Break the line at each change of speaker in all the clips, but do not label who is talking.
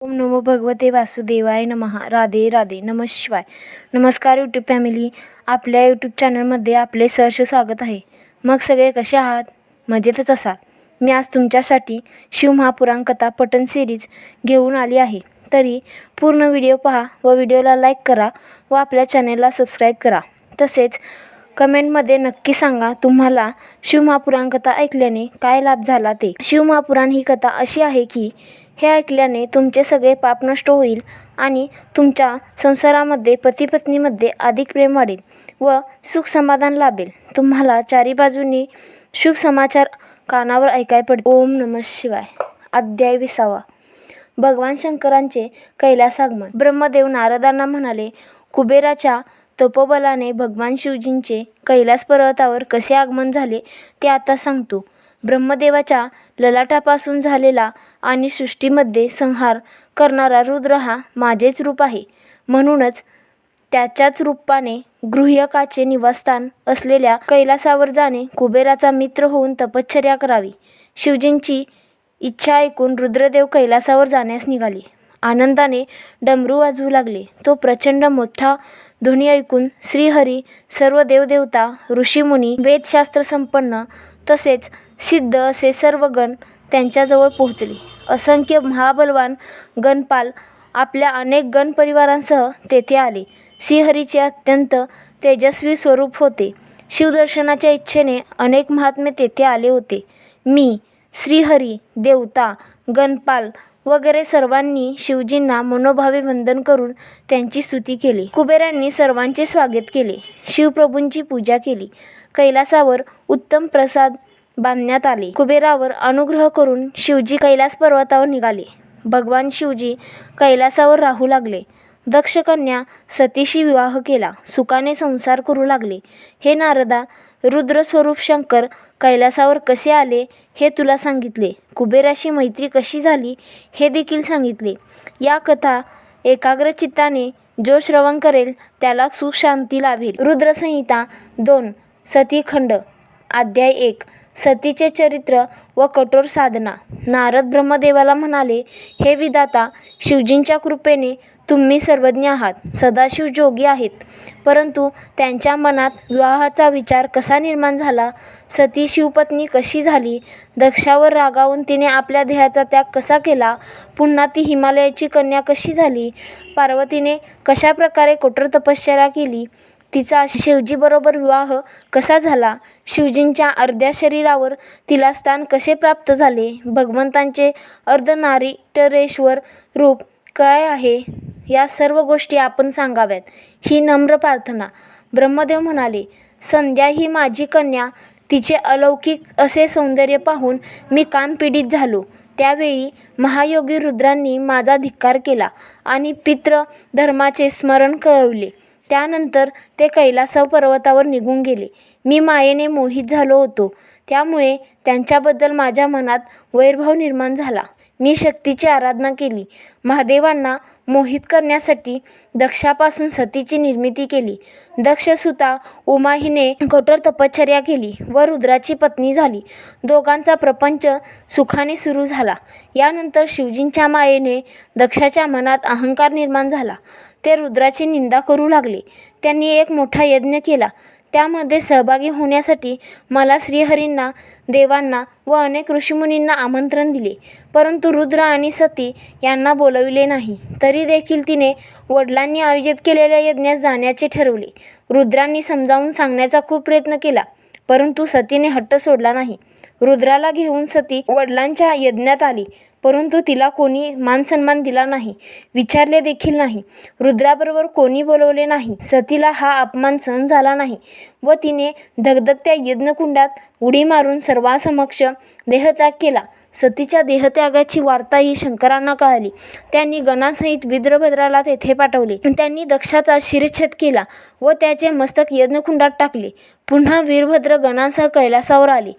ओम नमो भगवते वासुदेवाय नमः. राधे राधे. नमः शिवाय. नमस्कार यूट्यूब फॅमिली. आपल्या यूट्यूब चॅनलमध्ये आपले सहर्ष स्वागत आहे. मग सगळे कसे आहात? मजेतच असाल. मी आज तुमच्यासाठी शिवमहापुराण कथा पठण सिरीज घेऊन आली आहे. तरी पूर्ण व्हिडिओ पहा व व्हिडिओला लाईक करा व आपल्या चॅनलला सबस्क्राईब करा. तसेच कमेंटमध्ये नक्की सांगा तुम्हाला शिवमहापुराण कथा ऐकल्याने काय लाभ झाला ते. शिवमहापुराण ही कथा अशी आहे की हे ऐकल्याने तुमचे सगळे पाप नष्ट होईल आणि तुमच्या संसारामध्ये पती-पत्नीमध्ये अधिक प्रेम वाढेल व सुख समाधान लाभेल. तुम्हाला चारी बाजूंनी शुभ समाचार कानावर ऐकाय पडतील. ओम नमः शिवाय. अध्याय 20. भगवान शंकरांचे कैलासागमन. ब्रह्मदेव नारदांना म्हणाले, कुबेराच्या तपोबलाने भगवान शिवजींचे कैलास पर्वतावर कसे आगमन झाले ते आता सांगतो. ब्रह्मदेवाच्या ललाटापासून झालेला आणि सृष्टीमध्ये संहार करणारा रुद्र हा माझेच रूप आहे. म्हणूनच त्याच्याच रूपाने गृह्यकाचे निवासस्थान असलेल्या कैलासावर जाणे, कुबेराचा मित्र होऊन तपश्चर्या करावी. शिवजींची इच्छा ऐकून रुद्रदेव कैलासावर जाण्यास निघाले. आनंदाने डमरू वाजवू लागले. तो प्रचंड मोठा ध्वनी ऐकून श्रीहरी, सर्व देवदेवता, ऋषीमुनी, वेदशास्त्र संपन्न तसेच सिद्ध असे सर्व गण त्यांच्याजवळ पोहोचले. असंख्य महाबलवान गणपाल आपल्या अनेक गणपरिवारांसह तेथे आले. श्रीहरीचे अत्यंत तेजस्वी स्वरूप होते. शिवदर्शनाच्या इच्छेने अनेक महात्मे तेथे आले होते. मी, श्रीहरी, देवता, गणपाल वगैरे सर्वांनी शिवजींना मनोभावे वंदन करून त्यांची स्तुती केली. कुबेरांनी सर्वांचे स्वागत केले. शिवप्रभूंची पूजा केली. कैलासावर उत्तम प्रसाद बांधण्यात आले. कुबेरावर अनुग्रह करून शिवजी कैलास पर्वतावर निघाले. भगवान शिवजी कैलासावर राहू लागले. दक्षकन्या सतीशी विवाह केला. सुखाने संसार करू लागले. हे नारदा, रुद्रस्वरूप शंकर कैलासावर कसे आले हे तुला सांगितले. कुबेराशी मैत्री कशी झाली हे देखील सांगितले. या कथा एकाग्र चित्ताने जो श्रवण करेल त्याला सुख शांती लाभेल. रुद्रसंहिता 2 सतीखंड. अध्याय 1. सतीचे चरित्र व कठोर साधना. नारद ब्रह्मदेवाला म्हणाले, हे विधाता, शिवजींच्या कृपेने तुम्ही सर्वज्ञ आहात. सदाशिव जोगी आहेत, परंतु त्यांच्या मनात विवाहाचा विचार कसा निर्माण झाला? सती शिवपत्नी कशी झाली? दक्षावर रागावून तिने आपल्या देहाचा त्याग कसा केला? पुन्हा ती हिमालयाची कन्या कशी झाली? पार्वतीने कशा प्रकारे कठोर तपश्चर्या केली? तिचा शिवजीबरोबर विवाह कसा झाला? शिवजींच्या अर्ध्या शरीरावर तिला स्थान कसे प्राप्त झाले? भगवंतांचे अर्धनारीश्वरेश्वर रूप काय आहे? या सर्व गोष्टी आपण सांगाव्यात, ही नम्र प्रार्थना. ब्रह्मदेव म्हणाले, संध्या ही माझी कन्या. तिचे अलौकिक असे सौंदर्य पाहून मी कामपीडित झालो. त्यावेळी महायोगी रुद्रांनी माझा धिक्कार केला आणि पितृ धर्माचे स्मरण करवले. त्यानंतर ते कैलास पर्वतावर निघून गेले. मी मायेने मोहित झालो होतो, त्यामुळे त्यांच्याबद्दल माझ्या मनात वैरभाव निर्माण झाला. मी शक्तीची आराधना केली. महादेवांना मोहित करण्यासाठी दक्षापासून सतीची निर्मिती केली. दक्षसुता उमा हिने कठोर तपश्चर्या केली व रुद्राची पत्नी झाली. दोघांचा प्रपंच सुखाने सुरू झाला. यानंतर शिवजींच्या मायेने दक्षाच्या मनात अहंकार निर्माण झाला. ते रुद्राची निंदा करू लागले. त्यांनी एक मोठा यज्ञ केला. त्यामध्ये सहभागी होण्यासाठी मला श्रीहरींना, देवांना व अनेक ऋषीमुनींना आमंत्रण दिले, परंतु रुद्र आणि सती यांना बोलविले नाही. तरी देखील तिने वडिलांनी आयोजित केलेल्या यज्ञास जाण्याचे ठरवले. रुद्रांनी समजावून सांगण्याचा खूप प्रयत्न केला, परंतु सतीने हट्ट सोडला नाही. रुद्राला घेऊन सती वडिलांच्या यज्ञात आली, परंतु तिला कोणी मानसन्मान दिला नाही, विचारले देखील नाही. रुद्राबरोबर कोणी बोलवले नाही. सतीला हा अपमान सहन झाला नाही व तिने धगधगत्या यज्ञकुंडात उडी मारून सर्वांसमक्ष देहत्याग केला. सतीच्या देहत्यागाची वार्ता ही शंकरांना कळाली. त्यांनी गणासहित वीरभद्राला तेथे पाठवले. त्यांनी दक्षाचा शिरच्छेद केला व त्याचे मस्तक यज्ञकुंडात टाकले. पुन्हा वीरभद्र गणासह कैलासावर आले.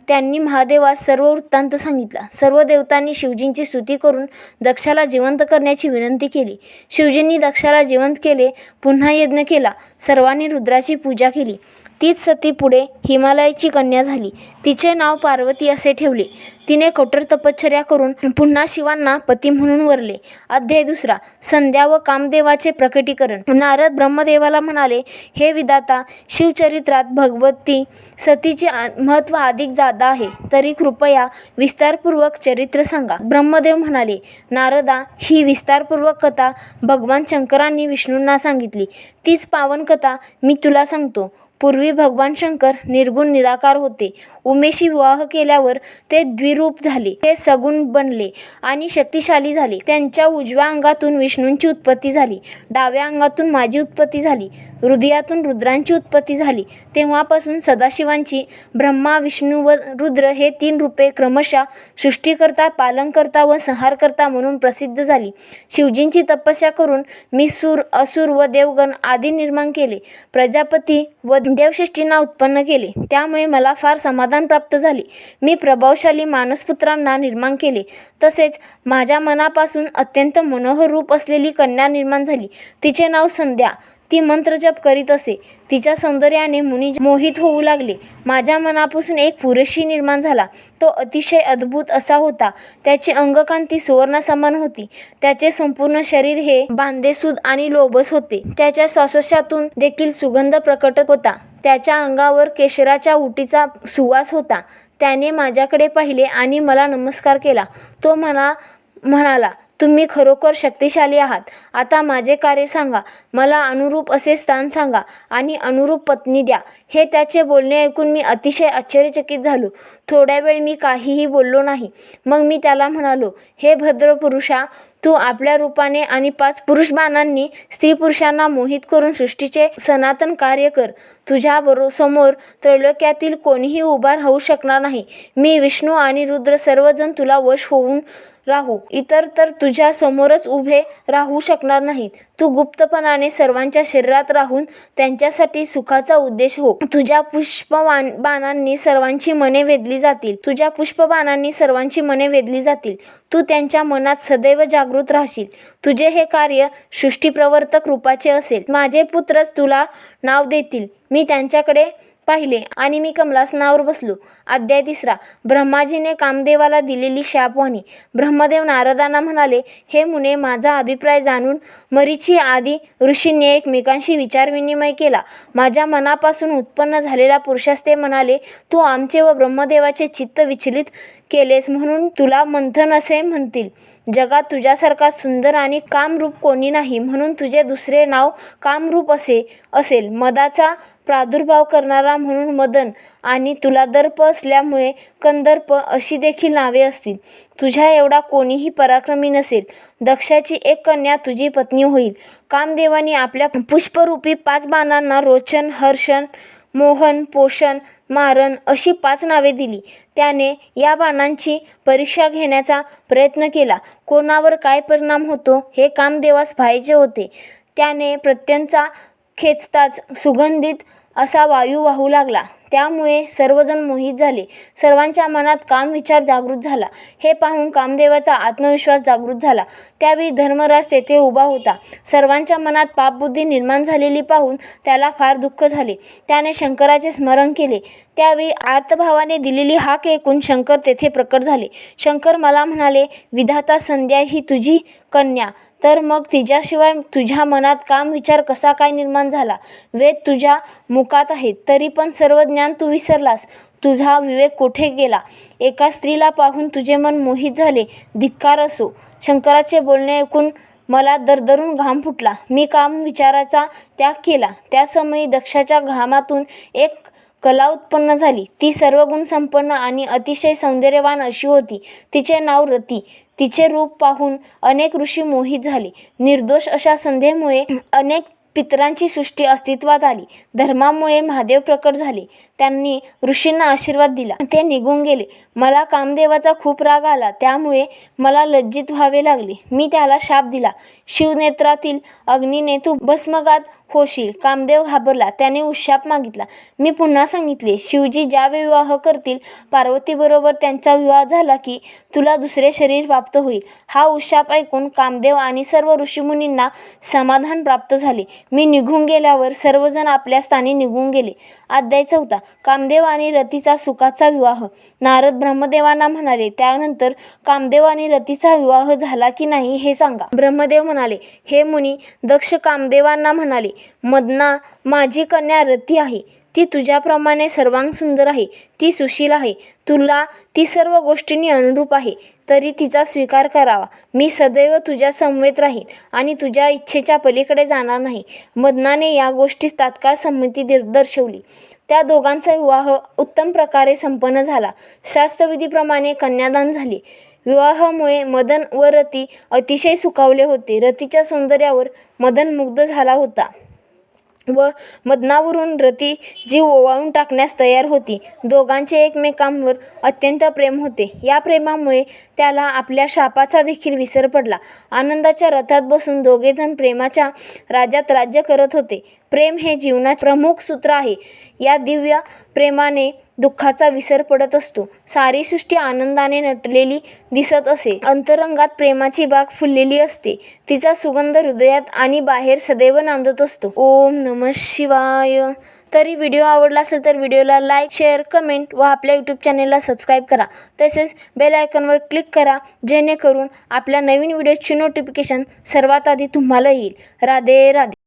त्यांनी महादेवास सर्व वृत्तांत सांगितला. सर्व देवतांनी शिवजींची स्तुती करून दक्षाला जिवंत करण्याची विनंती केली. शिवजींनी दक्षाला जिवंत केले. पुन्हा यज्ञ केला. सर्वांनी रुद्राची पूजा केली. तीच सती पुढे हिमालयाची कन्या झाली. तिचे नाव पार्वती असे ठेवले. तिने कठोर तपश्चर्या करून पुन्हा शिवांना पती म्हणून वरले. अध्याय 2. संध्या व कामदेवाचे प्रकटीकरण. नारद ब्रह्मदेवाला म्हणाले, हे विधाता, शिवचरित्रात भगवती सतीचे महत्त्व अधिक जादा आहे, तरी कृपया विस्तारपूर्वक चरित्र सांगा. ब्रह्मदेव म्हणाले, नारदा, ही विस्तारपूर्वक कथा भगवान शंकरांनी विष्णूंना सांगितली. तीच पावन कथा मी तुला सांगतो. पूर्वी भगवान शंकर निर्गुण निराकार होते. उमेशी विवाह केल्यावर ते द्विरूप झाले. ते सगुण बनले आणि शक्तिशाली झाले. त्यांच्या उजव्या अंगातून विष्णूंची उत्पत्ती झाली, डाव्या अंगातून माझी उत्पत्ती झाली, हृदयातून रुद्रांची उत्पत्ती झाली. तेव्हापासून सदाशिवांची ब्रह्मा, विष्णू व रुद्र हे 3 रूपे क्रमशः सृष्टीकर्ता, पालनकर्ता व संहारकर्ता म्हणून प्रसिद्ध झाली. शिवजींची तपस्या करून मी सूर, असुर व देवगण आदी निर्माण केले. प्रजापती व देवश्रेष्ठींना उत्पन्न केले. त्यामुळे मला फार समाधान प्राप्त झाले. मी प्रभावशाली मानसपुत्रांना निर्माण केले. तसेच माझ्या मनापासून अत्यंत मनोहर रूप असलेली कन्या निर्माण झाली. तिचे नाव संध्या. ती मंत्रजप करीत असे. तिच्या सौंदर्याने मुनी मोहित होऊ लागले. माझ्या मनापासून एक पुरुषही निर्माण झाला. तो अतिशय अद्भुत असा होता. त्याची अंगकांती सुवर्णासमान होती. त्याचे संपूर्ण शरीर हे बांधेसूद आणि लोभस होते. त्याच्या श्वासोच्छ्वासातून देखील सुगंध प्रकट होता. त्याच्या अंगावर केशराच्या उटीचा सुवास होता. त्याने माझ्याकडे पाहिले आणि मला नमस्कार केला. तो म्हणाला, तुम्ही खरोखर शक्तिशाली आहात. आता माझे कार्य सांगा. मला अनुरूप असे स्थान सांगा आणि अनुरूप पत्नी द्या. हे त्याचे बोलणे ऐकून मी अतिशय आश्चर्यचकित झालो. थोड्या वेळ मी काहीही बोललो नाही. मग मी त्याला म्हणालो, हे भद्र पुरुषा, तू आपल्या रूपाने आणि 5 पुरुष बाणांनी स्त्री पुरुषांना मोहित करून सृष्टीचे सनातन कार्य कर. तुझ्या समोर त्रैलोक्यातील कोणीही उभा राहू शकणार नाही. मी, विष्णू आणि रुद्र सर्वजण तुला वश होऊन राहू. इतर तर तुझ्या समोरच उभे राहू शकणार नाहीत. तू गुप्तपणाने सर्वांच्या शरीरात राहून त्यांच्यासाठी सुखाचा उद्देश हो. तुझ्या पुष्पबाणांनी सर्वांची मने वेधली जातील. तू त्यांच्या मनात सदैव जागृत राहशील. तुझे हे कार्य सृष्टीप्रवर्तक रूपाचे असेल. माझे पुत्रच तुला नाव देतील. मी त्यांच्याकडे पाहिले आणि मी कमलासनावर बसलो. अध्याय 3. ब्रह्माजीने कामदेवाला दिलेली शापवाणी. ब्रह्मदेव नारदांना म्हणाले, हे मुने, माझा अभिप्राय जाणून मरीची आदी ऋषींनी एकमेकांशी विचारविनिमय केला. माझ्या मनापासून उत्पन्न झालेल्या पुरुषास ते म्हणाले, तू आमचे व ब्रह्मदेवाचे चित्त विचलित केलेस म्हणून तुला मंथन असे म्हणतील. जगात तुझ्यासारखा सुंदर आणि कामरूप कोणी नाही, म्हणून तुझे दुसरे नाव कामरूप असेल. मदाचा प्रादुर्भाव करणारा म्हणून मदन आणि तुला दर्प असल्यामुळे कंदर्प अशी देखील नावे असतील. तुझ्या एवढा कोणीही पराक्रमी नसेल. दक्षाची एक कन्या तुझी पत्नी होईल. कामदेवाने आपल्या पुष्परूपी 5 बाणांना रोचन, हर्षण, मोहन, पोषण, मारण अशी 5 नावे दिली. त्याने या बाणांची परीक्षा घेण्याचा प्रयत्न केला. कोणावर काय परिणाम होतो हे कामदेवास पाहायचे होते. त्याने प्रत्यंचा खेचताच सुगंधित असा वायू वाहू लागला. त्यामुळे सर्वजण मोहित झाले. सर्वांच्या मनात काम विचार जागृत झाला. हे पाहून कामदेवाचा आत्मविश्वास जागृत झाला. त्यावेळी धर्मराज तेथे उभा होता. सर्वांच्या मनात पापबुद्धी निर्माण झालेली पाहून त्याला फार दुःख झाले. त्याने शंकराचे स्मरण केले. त्यावेळी आर्तभावाने दिलेली हाक ऐकून शंकर तेथे प्रकट झाले. शंकर मला म्हणाले, विधाता, संध्या ही तुझी कन्या, तर मग तिच्याशिवाय तुझ्या मनात काम विचार कसा काय निर्माण झाला? वेद तुझ्या मुखात आहेत, तरी पण सर्व ज्ञान तू विसरलास. तुझा विवेक कुठे गेला? एका स्त्रीला पाहून तुझे मन मोहित झाले. धिक्कार असो. शंकराचे बोलणे ऐकून मला दरदरून घाम फुटला. मी काम विचाराचा त्याग केला. त्या समयी दक्षाच्या घामातून एक कला उत्पन्न झाली. ती सर्व गुण संपन्न आणि अतिशय सौंदर्यवान अशी होती. तिचे नाव रती. तिचे रूप पाहून अनेक ऋषी मोहित झाले. निर्दोष अशा संध्येमुळे अनेक पितरांची सृष्टी अस्तित्वात आली. धर्मामुळे महादेव प्रकट झाले. त्यांनी ऋषींना आशीर्वाद दिला. ते निघून गेले. मला कामदेवाचा खूप राग आला. त्यामुळे मला लज्जित व्हावे लागले. मी त्याला शाप दिला. शिवनेत्रातील अग्नीने तू भस्मगात होशील. कामदेव घाबरला. त्याने उशाप मागितला. मी पुन्हा सांगितले, शिवजी ज्या विवाह करतील पार्वतीबरोबर त्यांचा विवाह झाला की तुला दुसरे शरीर प्राप्त होईल. हा उशाप ऐकून कामदेव आणि सर्व ऋषीमुनींना समाधान प्राप्त झाले. मी निघून गेल्यावर सर्वजण आपल्या स्थानी निघून गेले. अध्याय 4. कामदेव आणि रतीचा सुखाचा विवाह. नारद ब्रह्मदेवांना म्हणाले, त्यानंतर कामदेव आणि रतीचा विवाह झाला की नाही हे सांगा. ब्रह्मदेव म्हणाले, हे मुनी, दक्ष कामदेवांना म्हणाले, मदना, माझी कन्या रती आहे. ती तुझ्याप्रमाणे सर्वांग सुंदर आहे. ती सुशील आहे. तुला ती सर्व गोष्टींनी अनुरूप आहे. तरी तिचा स्वीकार करावा. मी सदैव तुझ्या समवेत राहीन आणि तुझ्या इच्छेच्या पलीकडे जाणार नाही. मदनाने या गोष्टीस तात्काळ संमती दर्शवली. त्या दोघांचा विवाह उत्तम प्रकारे संपन्न झाला. शास्त्रविधीप्रमाणे कन्यादान झाले. विवाहामुळे मदन व रती अतिशय सुखावले होते. रतीच्या सौंदर्यावर मदन मुग्ध झाला होता व मदनावरून रती जीव ओवाळून टाकण्यास तयार होती. दोघांचे एकमेकांवर अत्यंत प्रेम होते. या प्रेमामुळे त्याला आपल्या शापाचा देखील विसर पडला. आनंदाच्या रथात बसून दोघेजण प्रेमाच्या राज्यात राज्य करत होते. प्रेम हे जीवनाचे प्रमुख सूत्र आहे. या दिव्य प्रेमाने दुःखाचा विसर पडत असतो. सारी सृष्टी आनंदाने नटलेली दिसत असे. अंतरंगात प्रेमाची बाग फुललेली असते. तिचा सुगंध हृदयात आणि बाहेर सदैव नांदत असतो. ओम नमः शिवाय. तरी व्हिडिओ आवडला असेल तर व्हिडिओला लाईक, शेअर, कमेंट व आपल्या यूट्यूब चॅनेलला सबस्क्राईब करा. तसेच बेल आयकॉनवर क्लिक करा, जेणेकरून आपल्या नवीन व्हिडिओची नोटिफिकेशन सर्वात आधी तुम्हाला येईल. राधे राधे.